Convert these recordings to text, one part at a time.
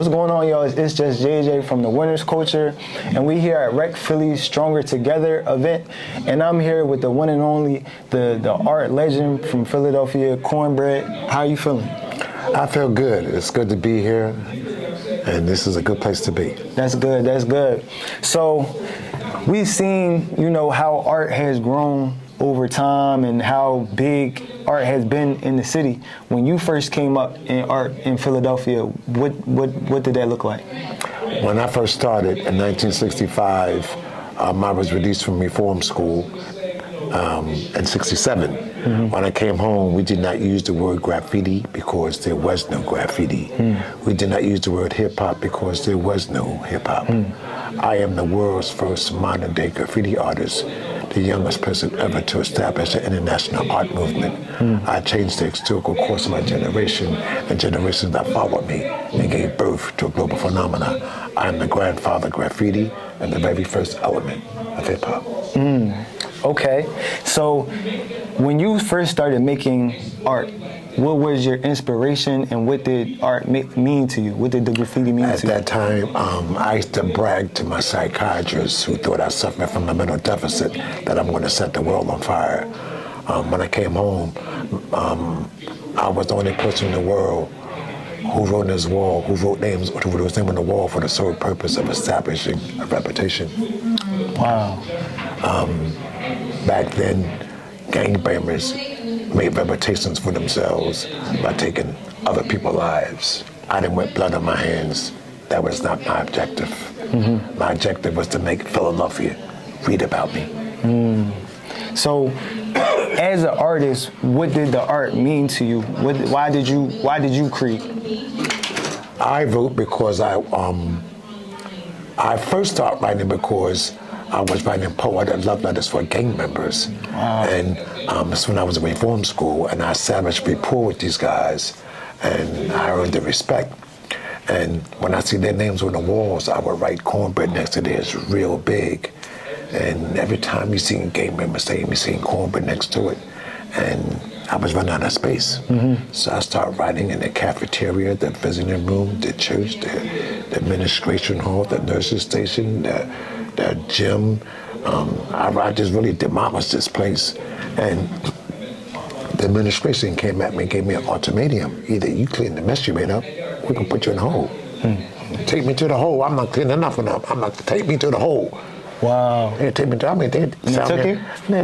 What's going on, y'all? It's just JJ from the Winners Culture, and we here at Rec Philly's Stronger Together event, and I'm here with the one and only, the art legend from Philadelphia, Cornbread. How are you feeling? I feel good. It's good to be here, and this is a good place to be. That's good, that's good. So, we've seen, how art has grown over time and how big art has been in the city. When you first came up in art in Philadelphia, what did that look like? When I first started in 1965, I was released from reform school in 67. Mm-hmm. When I came home, we did not use the word graffiti because there was no graffiti. Mm. We did not use the word hip-hop because there was no hip-hop. Mm. I am the world's first modern-day graffiti artist, the youngest person ever to establish an international art movement. Mm. I changed the historical course of my generation and generations that followed me and gave birth to a global phenomena. I am the grandfather of graffiti and the very first element of hip-hop. Mm. Okay, so when you first started making art, what was your inspiration and what did art mean to you? What did the graffiti mean to you? At that time, I used to brag to my psychiatrists who thought I suffered from a mental deficit that I'm going to set the world on fire. When I came home, I was the only person in the world who wrote on his wall, who wrote his name on the wall for the sole purpose of establishing a reputation. Wow. Back then, gangbangers made reputations for themselves by taking other people's lives. I didn't want blood on my hands. That was not my objective. Mm-hmm. My objective was to make Philadelphia read about me. Mm. So, as an artist, what did the art mean to you? Why did you create? I wrote because I first started writing because I was writing poetic love letters for gang members. Wow. And it's when I was in reform school, and I established rapport with these guys, and I earned their respect. And when I see their names on the walls, I would write Cornbread next to theirs real big. And every time you see a gang member's name, you see Cornbread next to it. And I was running out of space. Mm-hmm. So I started writing in the cafeteria, the visiting room, the church, the administration hall, the nurses station, the gym. I just really demolished this place. And the administration came at me and gave me an ultimatum. Either you clean the mess you made up, we can put you in the hole. Take me to the hole. I'm not cleaning nothing up. Take me to the hole. Wow. They take me to,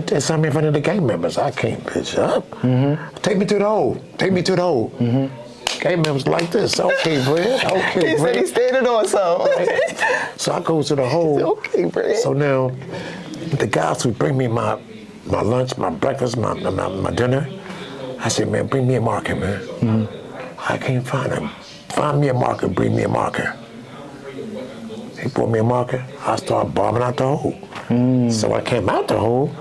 they signed me in front of the gang members. I can't pitch up. Mm-hmm. Take me to the hole. Take me to the hole. Mm-hmm. Gang members like this. Okay, Brad. Okay, he said he's standing on something. Right. So I go to the hole. Okay, Brad. So now, the guys who bring me my lunch, my breakfast, my dinner, I said, man, bring me a marker, man. Mm-hmm. I can't find him. Find me a marker, bring me a marker. He brought me a marker. I started bombing out the hole. Mm. So when I came out the hole,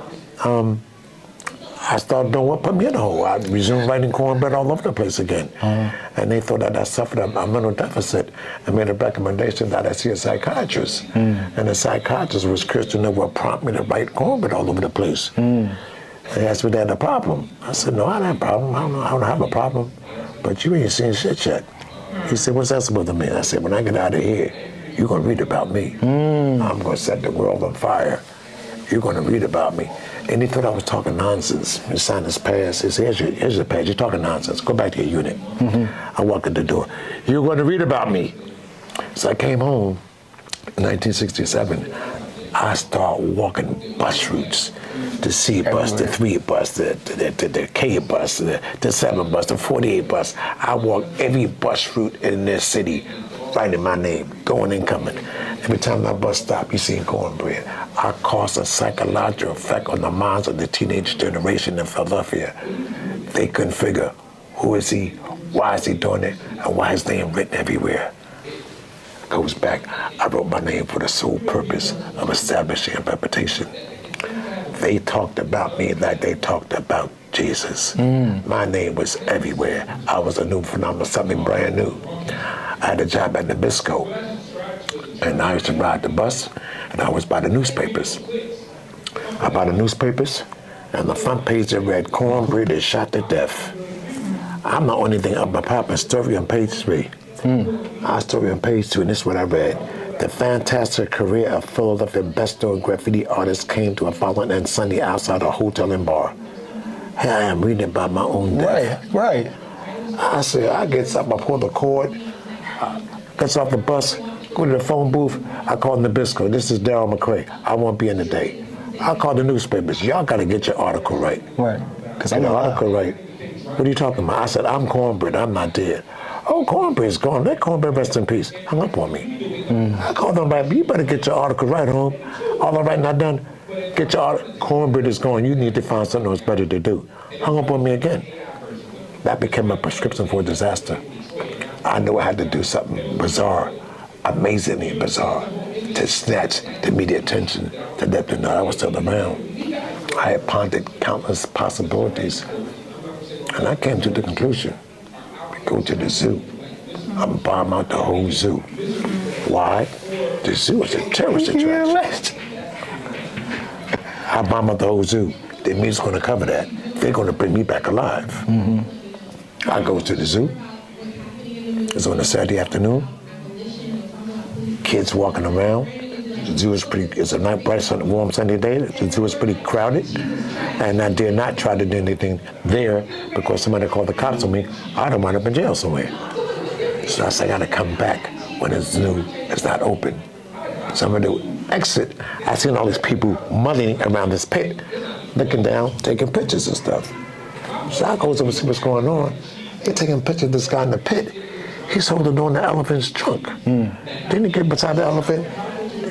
I started doing what put me in the hole. I resumed writing Cornbread all over the place again. And they thought that I suffered a mental deficit and made a recommendation that I see a psychiatrist. Mm. And the psychiatrist was curious to know what prompted me to write Cornbread all over the place. Mm. And he asked me if I had a problem. I said, no, I don't have a problem. I don't have a problem. But you ain't seen shit yet. He said, what's that supposed to mean? I said, when I get out of here, you're going to read about me. Mm. I'm going to set the world on fire. You're going to read about me. And he thought I was talking nonsense. He signed his pass. He said, here's your pass. You're talking nonsense. Go back to your unit. Mm-hmm. I walk at the door. You're going to read about me. So I came home in 1967. I started walking bus routes. The C bus, the 3 bus, the K bus, the 7 bus, the 48 bus. I walked every bus route in this city, writing my name, going and coming. Every time that bus stopped, you seen Cornbread. I caused a psychological effect on the minds of the teenage generation in Philadelphia. They couldn't figure, who is he, why is he doing it, and why is his name written everywhere. It goes back, I wrote my name for the sole purpose of establishing a reputation. They talked about me like they talked about Jesus. Mm. My name was everywhere. I was a new phenomenon, something brand new. I had a job at Nabisco, and I used to ride the bus, and I was by the newspapers. I bought the newspapers, and the front page that read, Cornbread is shot to death. I'm the only thing up my popping story on page 3. Our story on page 2, and this is what I read. The fantastic career of Philadelphia best-known graffiti artist came to a violent end Sunday outside a hotel and bar. Here I am reading about my own death. Right. I said, I get up, I pull the cord, gets off the bus, go to the phone booth, I call Nabisco. This is Darryl McCray. I won't be in today. I call the newspapers. Y'all got to get your article right. Right. Because Get the article right. What are you talking about? I said, I'm Cornbread. I'm not dead. Oh, Cornbread's gone. Let Cornbread rest in peace. Hung up on me. I called them back. You better get your article right, home. All the writing not done. Get your article. Cornbread is gone. You need to find something else better to do. Hung up on me again. That became a prescription for disaster. I knew I had to do something bizarre, amazingly bizarre, to snatch the media attention to let them know I was still around. I had pondered countless possibilities, and I came to the conclusion, we go to the zoo. I'm bomb out the whole zoo. Why? The zoo is a terrorist attraction. I bomb out the whole zoo. The media's gonna cover that. They're gonna bring me back alive. I go to the zoo. It's on a Saturday afternoon. Kids walking around. The zoo is it's a nice, bright, warm Sunday day. The zoo is pretty crowded. And I dare not try to do anything there because somebody called the cops on me. I'd have wound up in jail somewhere. So I said, I gotta come back when the zoo is not open. So I'm gonna exit. I seen all these people mulling around this pit, looking down, taking pictures and stuff. So I goes over to see what's going on. They're taking pictures of this guy in the pit. He's holding on the elephant's trunk. Then he get beside the elephant.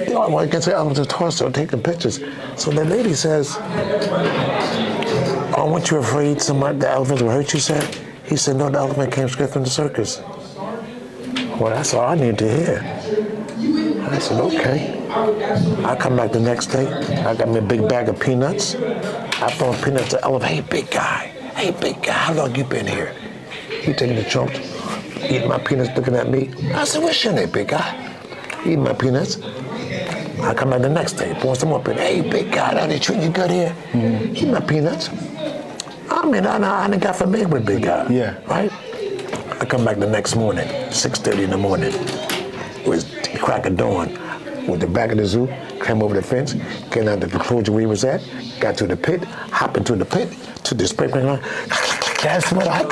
Well, he gets the elephant's torso, taking pictures. So the lady says, "Oh, weren't you afraid the elephant will hurt you?" He said, "No, the elephant came straight from the circus." Well, that's all I need to hear. I said, okay. I come back the next day. I got me a big bag of peanuts. I throw peanuts to the elephant. Hey, big guy, how long you been here? He taking the trunk, eating my peanuts, looking at me. I said, what's your name, big guy? Eating my peanuts. I come back the next day, pour some more peanuts. Hey, big guy, are they treating you good here? Eat my peanuts. I mean, I done got familiar with big guy. Yeah. Right? I come back the next morning, 6:30 in the morning. It was crack of dawn. Went to the back of the zoo, came over the fence, came out to the enclosure where he was at, got to the pit, hopped into the pit, to the spray paint line. That's what I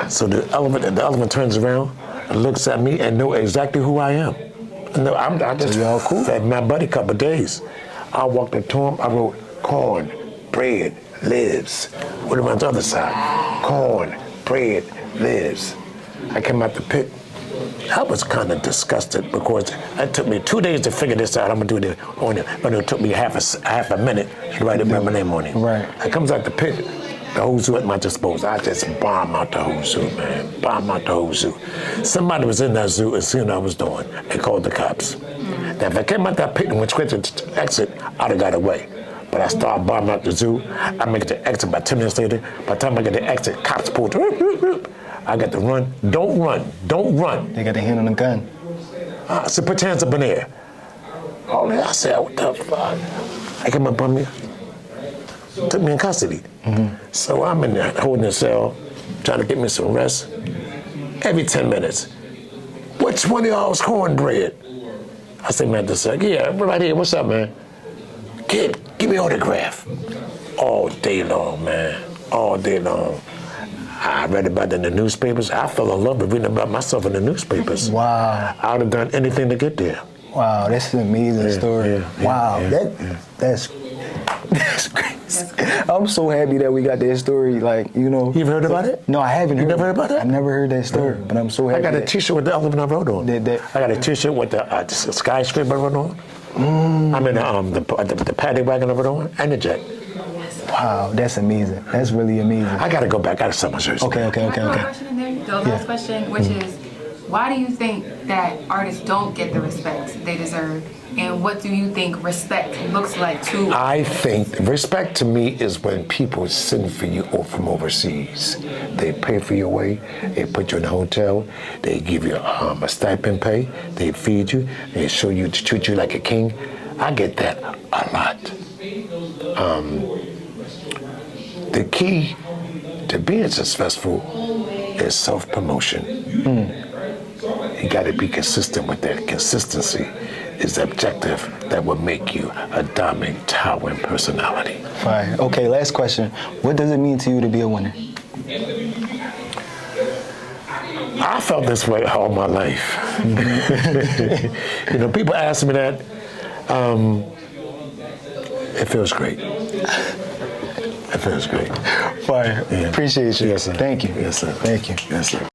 So the elephant turns around, looks at me, and knows exactly who I am. No, I just fed my buddy a couple of days. I walked up to him, I wrote, Cornbread lives. What about the other side? Cornbread lives. I came out the pit. I was kind of disgusted because it took me 2 days to figure this out. I'm gonna do it on it, but it took me half a minute to write my name on it. Right. I comes out the pit, the whole zoo at my disposal. I just bomb out the whole zoo, man. Bomb out the whole zoo. Somebody was in that zoo and seen what I was doing. They called the cops. Now, if I came out that pit and went straight to the exit, I'd have got away. But I started bombing out the zoo. I make it to exit about 10 minutes later. By the time I get to exit, cops pulled. I got to run. Don't run. They got their hand on the gun. So put your hands up in the air. Oh, I said, what the fuck? I came up on me. Took me in custody. So I'm in there holding a cell, trying to get me some rest. Every 10 minutes. Which one of y'all is Cornbread? I say, man, this second. Yeah, right here. What's up, man? Kid, give me an autograph. All day long, man. All day long. I read about it in the newspapers. I fell in love with reading about myself in the newspapers. Wow. I would have done anything to get there. Wow, that's an amazing story. Wow, that's crazy. I'm so happy that we got that story. Like, you know. You've heard about it? No, I haven't. You never heard about it? I've never heard that story, but I'm so happy. I got a T-shirt with the elephant I wrote on. I got a T-shirt with the skyscraper I wrote on. I mean, the paddy wagon I wrote on, and the jet. Wow, that's amazing. That's really amazing. I gotta go back. I gotta sell my shirts. Okay. I have a question in there, the last question, which is, why do you think that artists don't get the respect they deserve? And what do you think respect looks like to? I think respect to me is when people send for you from overseas. They pay for your way, they put you in a hotel, they give you a stipend pay, they feed you, they show you to treat you like a king. I get that a lot. The key to being successful is self-promotion. You got to be consistent with that. Consistency is the objective that will make you a dominant, towering personality. Fire. Okay, last question. What does it mean to you to be a winner? I felt this way all my life. You know, people ask me that. It feels great. It feels great. Fire. Yeah. Appreciate you. Yes, sir. Thank you. Yes, sir. Thank you. Yes, sir.